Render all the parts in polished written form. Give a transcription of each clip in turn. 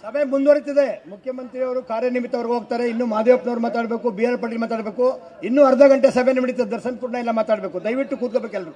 ಸಭೆ ಮುಂದುವರಿತಿದೆ. ಮುಖ್ಯಮಂತ್ರಿಯವರು ಕಾರ್ಯನಿಮಿತ್ತವರೆಗೂ ಹೋಗ್ತಾರೆ. ಇನ್ನು ಮಾದೇವಪ್ಪನವರು ಮಾತಾಡಬೇಕು, BR ಪಾಟೀಲ್ ಮಾತಾಡಬೇಕು. ಇನ್ನೂ ಅರ್ಧ ಗಂಟೆ ಸಭೆ ನಡೀತದೆ. ದರ್ಶನ್ ಪೂರ್ಣ ಎಲ್ಲ ಮಾತಾಡಬೇಕು. ದಯವಿಟ್ಟು ಕೂತ್ಕೋಬೇಕೆಲ್ಲರೂ.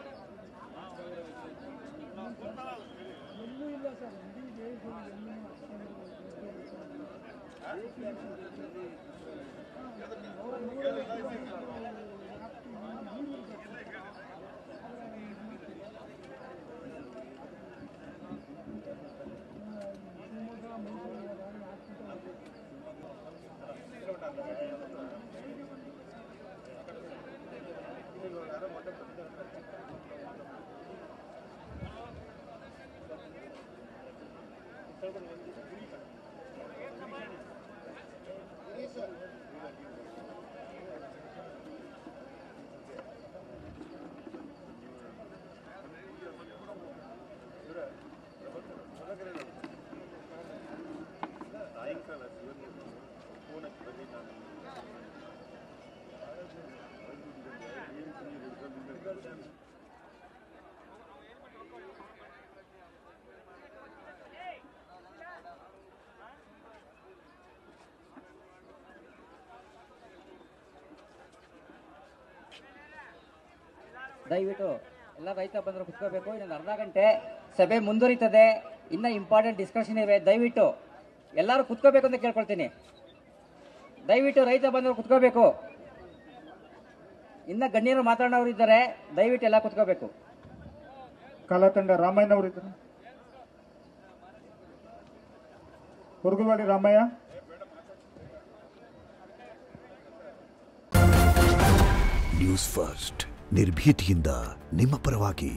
ದಯವಿಟ್ಟು ಎಲ್ಲ ರೈತ ಬಂದರು ಕುತ್ಕೋಬೇಕು. ಇನ್ನೊಂದು ಅರ್ಧ ಗಂಟೆ ಸಭೆ ಮುಂದುವರಿತದೆ. ಇನ್ನ ಇಂಪಾರ್ಟೆಂಟ್ ಡಿಸ್ಕಷನ್ ಇವೆ. ದಯವಿಟ್ಟು ಎಲ್ಲರೂ ಕುತ್ಕೋಬೇಕು ಅಂತ ಕೇಳ್ಕೊಳ್ತೀನಿ. ದಯವಿಟ್ಟು ರೈತ ಬಂದರು ಕುತ್ಕೋಬೇಕು. ಇನ್ನ ಗಣ್ಯರು ಮಾತಾಡೋರು ಇದ್ದಾರೆ. ದಯವಿಟ್ಟು ಎಲ್ಲ ಕುತ್ಕೋಬೇಕು. ಕಲಾತಂಡ ರಾಮಯ್ಯ ಅವರು ಇದ್ದಾರೆ. ಹುರ್ಗುವಾಡಿ ರಾಮಯ್ಯ. ನ್ಯೂಸ್ ಫಸ್ಟ್ ನಿರ್ಭೀತಿಯಿಂದ ನಿಮ್ಮ ಪರವಾಗಿ.